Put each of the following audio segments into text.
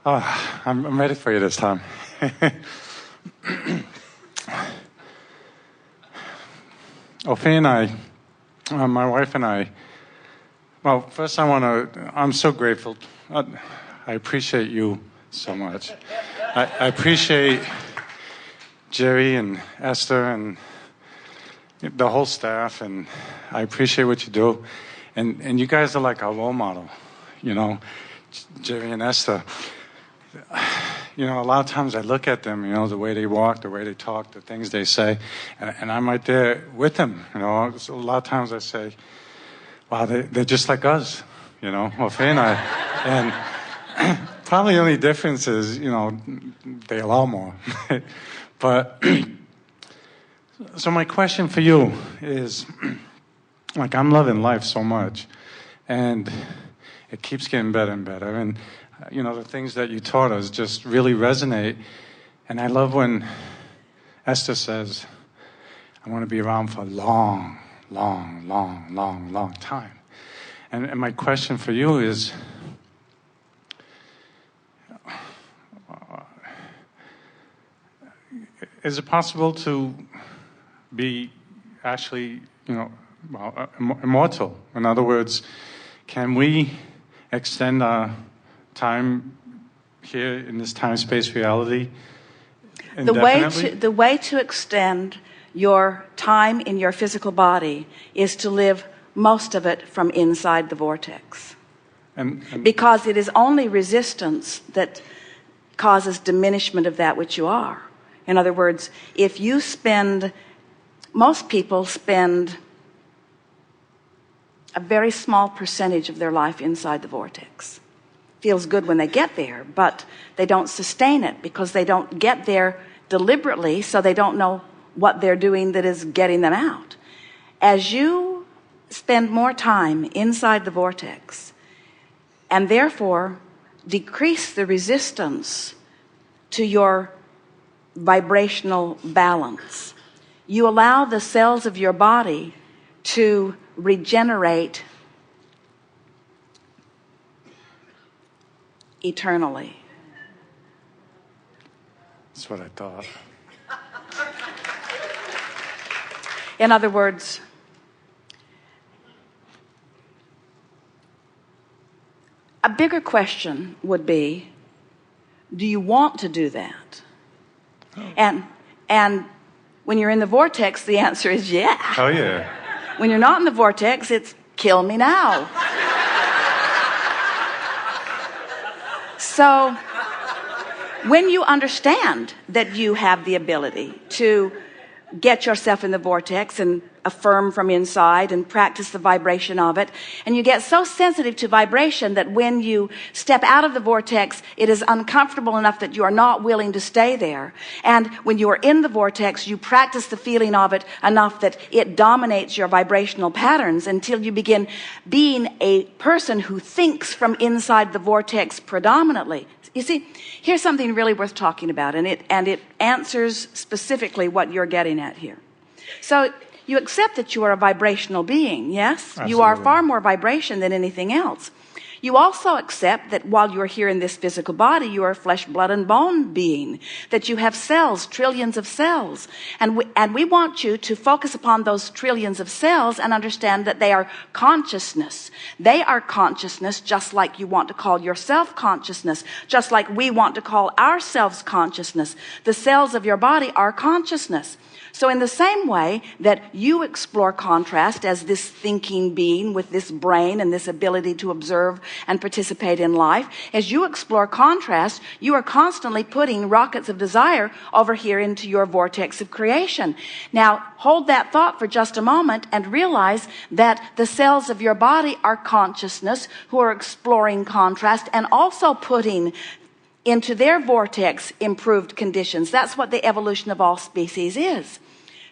I'm ready for you this time. Ophi and I, my wife and I, well, first I'm so grateful. I appreciate you so much. I appreciate Jerry and Esther and the whole staff, and I appreciate what you do. And you guys are like our role model, you know, Jerry and Esther. You know, a lot of times I look at them, you know, the way they walk, the way they talk, the things they say, and I'm right there with them, you know. So a lot of times I say, wow, they're just like us, you know, Ophi and I. And probably the only difference is, you know, they allow more. But, so my question for you is, like, I'm loving life so much, and it keeps getting better and better, and you know, the things that you taught us just really resonate. And I love when Esther says, I want to be around for a long, long, long, long, long time. And my question for you is, is it possible to be actually, you know, well, immortal? In other words, can we extend our time here in this time-space reality indefinitely? The way to extend your time in your physical body is to live most of it from inside the vortex. And because it is only resistance that causes diminishment of that which you are. In other words, if you most people spend a very small percentage of their life inside the vortex. Feels good when they get there, but they don't sustain it because they don't get there deliberately, so they don't know what they're doing that is getting them out. As you spend more time inside the vortex and therefore decrease the resistance to your vibrational balance, you allow the cells of your body to regenerate eternally. That's what I thought. In other words, a bigger question would be, do you want to do that? Oh. And when you're in the vortex, the answer is yeah. Oh yeah. When you're not in the vortex, it's kill me now. So when you understand that you have the ability to get yourself in the vortex and affirm from inside and practice the vibration of it, and you get so sensitive to vibration that when you step out of the vortex, it is uncomfortable enough that you are not willing to stay there. And when you are in the vortex, you practice the feeling of it enough that it dominates your vibrational patterns until you begin being a person who thinks from inside the vortex predominantly. You see, here's something really worth talking about, and it answers specifically what you're getting at here. So you accept that you are a vibrational being, yes? Absolutely. You are far more vibration than anything else. You also accept that while you're here in this physical body, you are a flesh, blood, and bone being, that you have cells, trillions of cells. And we want you to focus upon those trillions of cells and understand that they are consciousness. They are consciousness, just like you want to call yourself consciousness, just like we want to call ourselves consciousness. The cells of your body are consciousness. So in the same way that you explore contrast as this thinking being with this brain and this ability to observe and participate in life, as you explore contrast, you are constantly putting rockets of desire over here into your vortex of creation. Now, hold that thought for just a moment and realize that the cells of your body are consciousness who are exploring contrast and also putting into their vortex improved conditions. That's what the evolution of all species is.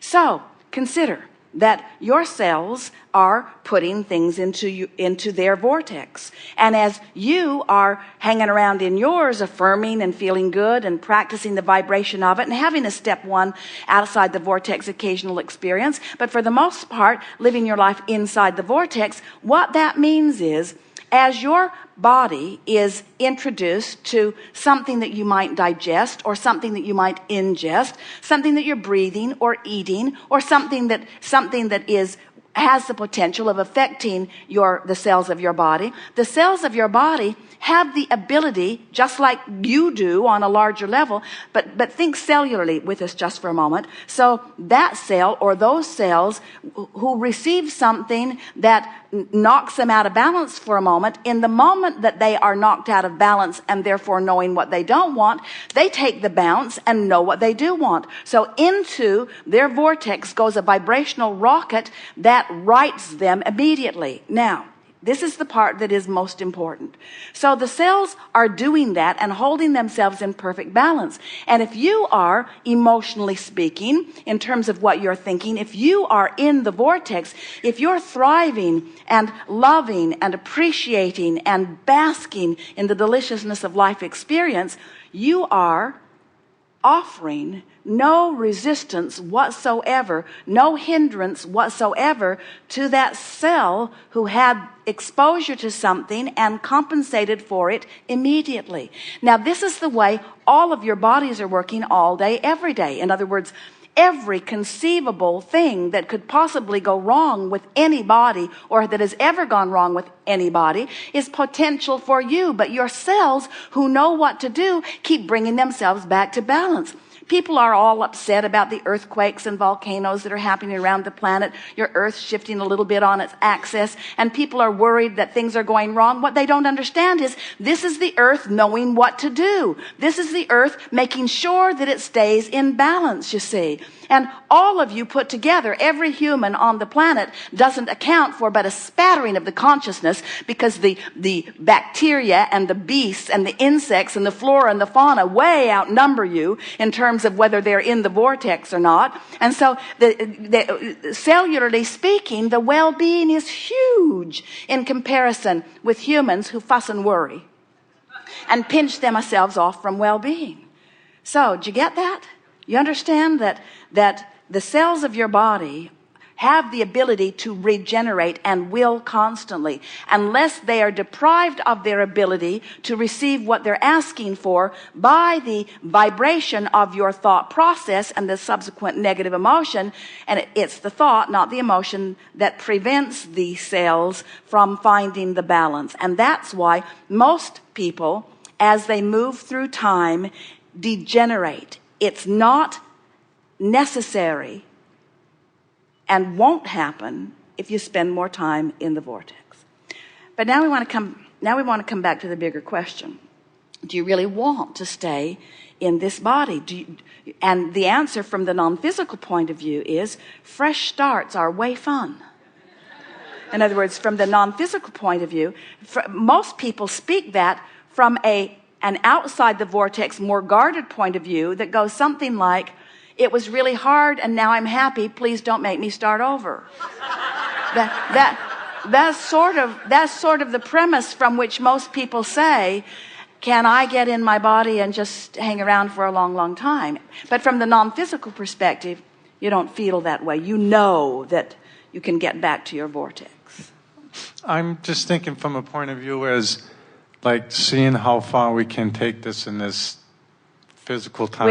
So consider that your cells are putting things into their vortex. And as you are hanging around in yours, affirming and feeling good and practicing the vibration of it and having a step one outside the vortex occasional experience, but for the most part, living your life inside the vortex, what that means is As your body is introduced to something that you might digest, or something that you might ingest, something that you're breathing or eating, or something that has the potential of affecting the cells of your body. The cells of your body have the ability, just like you do on a larger level, but think cellularly with us just for a moment. So that cell, or those cells who receive something that knocks them out of balance for a moment, in the moment that they are knocked out of balance and therefore knowing what they don't want, they take the bounce and know what they do want. So into their vortex goes a vibrational rocket that rights them immediately. Now, this is the part that is most important. So the cells are doing that and holding themselves in perfect balance. And if you are, emotionally speaking, in terms of what you're thinking, if you are in the vortex, if you're thriving and loving and appreciating and basking in the deliciousness of life experience, you are offering no resistance whatsoever, no hindrance whatsoever to that cell who had exposure to something and compensated for it immediately. Now, this is the way all of your bodies are working all day, every day. In other words, every conceivable thing that could possibly go wrong with anybody, or that has ever gone wrong with anybody, is potential for you. But your cells, who know what to do, keep bringing themselves back to balance. People are all upset about the earthquakes and volcanoes that are happening around the planet. Your Earth's shifting a little bit on its axis, and people are worried that things are going wrong. What they don't understand is this is the Earth knowing what to do. This is the Earth making sure that it stays in balance, you see. And all of you put together, every human on the planet, doesn't account for but a spattering of the consciousness, because the bacteria and the beasts and the insects and the flora and the fauna way outnumber you in terms of whether they're in the vortex or not. And so cellularly speaking, the well-being is huge in comparison with humans who fuss and worry and pinch themselves off from well-being. So, do you get that? You understand that the cells of your body have the ability to regenerate and will constantly, unless they are deprived of their ability to receive what they're asking for by the vibration of your thought process and the subsequent negative emotion. And it's the thought, not the emotion, that prevents the cells from finding the balance. And that's why most people, as they move through time, degenerate. It's not necessary and won't happen if you spend more time in the vortex. But now we want to come back to the bigger question. Do you really want to stay in this body? And the answer from the non-physical point of view is fresh starts are way fun. In other words, from the non-physical point of view, most people speak that from an outside the vortex, more guarded point of view that goes something like, it was really hard and now I'm happy, please don't make me start over. That's sort of the premise from which most people say, can I get in my body and just hang around for a long, long time? But from the non-physical perspective, you don't feel that way. You know that you can get back to your vortex. I'm just thinking from a point of view as like seeing how far we can take this in this physical time.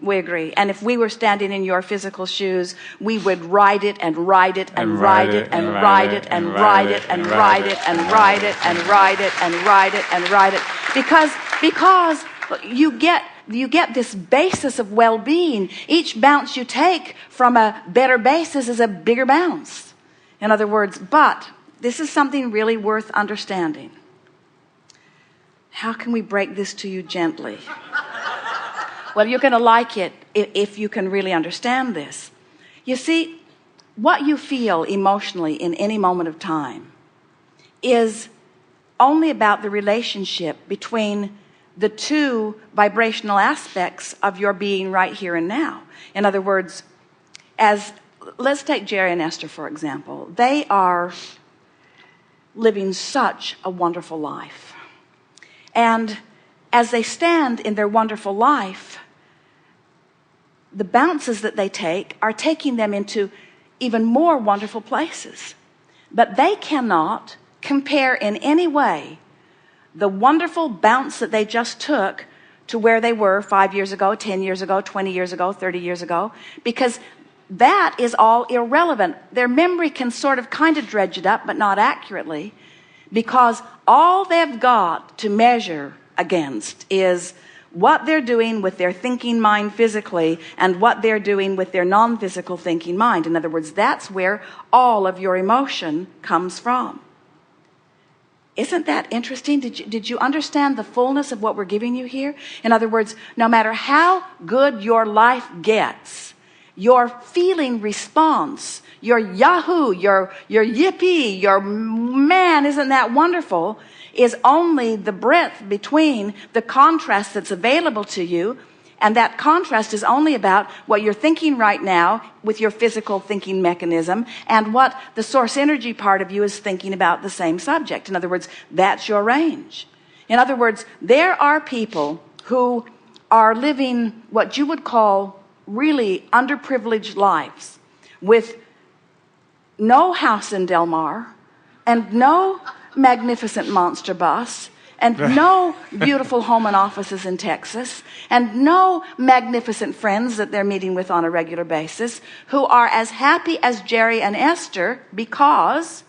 We agree. And if we were standing in your physical shoes, we would ride it and ride it and ride it and ride it and ride it and ride it and ride it and ride it and ride it and ride it. Because you get this basis of well-being. Each bounce you take from a better basis is a bigger bounce. In other words, but this is something really worth understanding. How can we break this to you gently? Well, you're going to like it if you can really understand this. You see, what you feel emotionally in any moment of time is only about the relationship between the two vibrational aspects of your being right here and now. In other words, let's take Jerry and Esther, for example. They are living such a wonderful life. And as they stand in their wonderful life, the bounces that they take are taking them into even more wonderful places. But they cannot compare in any way the wonderful bounce that they just took to where they were 5 years ago, 10 years ago, 20 years ago, 30 years ago, because that is all irrelevant. Their memory can sort of kind of dredge it up, but not accurately, because all they've got to measure against is what they're doing with their thinking mind physically and what they're doing with their non-physical thinking mind. In other words, that's where all of your emotion comes from. Isn't that interesting? Did you understand the fullness of what we're giving you here? In other words, no matter how good your life gets, your feeling response, your yahoo, your yippee, your man, isn't that wonderful, is only the breadth between the contrast that's available to you. And that contrast is only about what you're thinking right now with your physical thinking mechanism and what the source energy part of you is thinking about the same subject. In other words, that's your range. In other words, there are people who are living what you would call really underprivileged lives with no house in Del Mar and no magnificent monster bus and no beautiful home and offices in Texas, and no magnificent friends that they're meeting with on a regular basis, who are as happy as Jerry and Esther because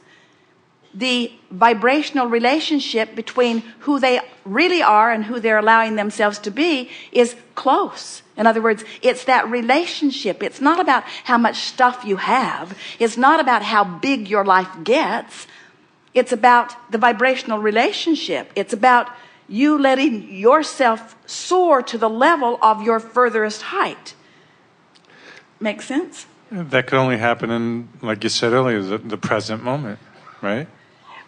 the vibrational relationship between who they really are and who they're allowing themselves to be is close. In other words, it's that relationship. It's not about how much stuff you have. It's not about how big your life gets. It's about the vibrational relationship. It's about you letting yourself soar to the level of your furthest height. Make sense? That could only happen in, like you said earlier, the present moment, right?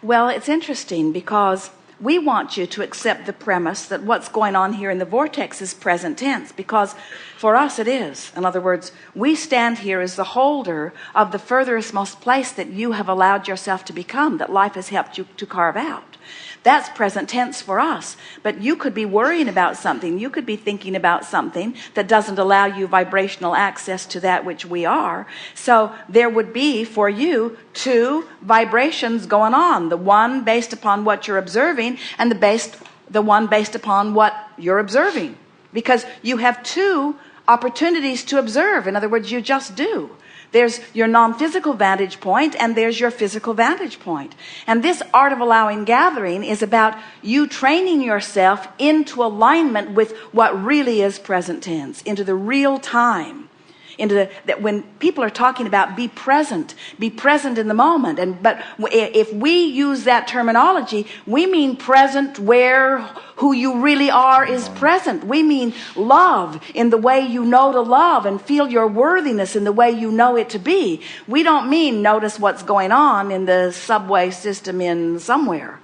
Well, it's interesting because we want you to accept the premise that what's going on here in the vortex is present tense, because for us it is. In other words, we stand here as the holder of the furthest most place that you have allowed yourself to become, that life has helped you to carve out. That's present tense for us. But you could be worrying about something. You could be thinking about something that doesn't allow you vibrational access to that which we are. So there would be for you two vibrations going on. The one based upon what you're observing and the one based upon what you're observing. Because you have two opportunities to observe. In other words, you just do. There's your non-physical vantage point and there's your physical vantage point. And this art of allowing gathering is about you training yourself into alignment with what really is present tense, into the real time, into that when people are talking about be present in the moment. But if we use that terminology, we mean present where who you really are is present. We mean love in the way you know to love and feel your worthiness in the way you know it to be. We don't mean notice what's going on in the subway system in somewhere.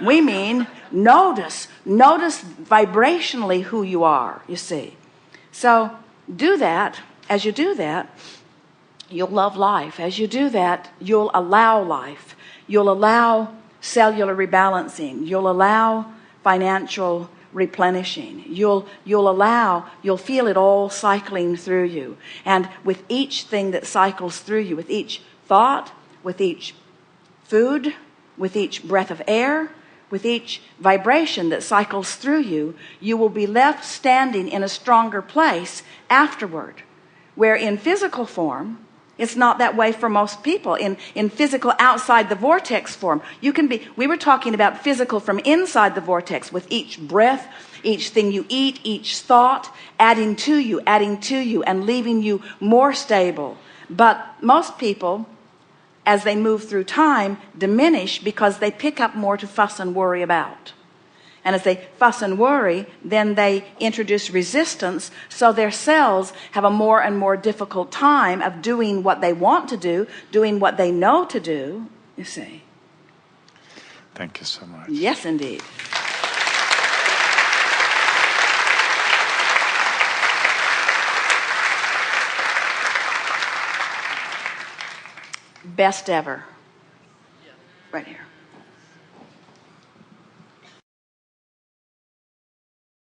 We mean notice vibrationally who you are, you see. So do that. As you do that, you'll love life. As you do that, you'll allow life. You'll allow cellular rebalancing. You'll allow financial replenishing. You'll feel it all cycling through you. And with each thing that cycles through you, with each thought, with each food, with each breath of air, with each vibration that cycles through you, you will be left standing in a stronger place afterward. Where in physical form, it's not that way for most people. In physical outside the vortex form, we were talking about physical from inside the vortex, with each breath, each thing you eat, each thought, adding to you and leaving you more stable. But most people, as they move through time, diminish because they pick up more to fuss and worry about. And as they fuss and worry, then they introduce resistance, so their cells have a more and more difficult time of doing what they want to do, doing what they know to do, you see. Thank you so much. Yes, indeed. Best ever. Right here.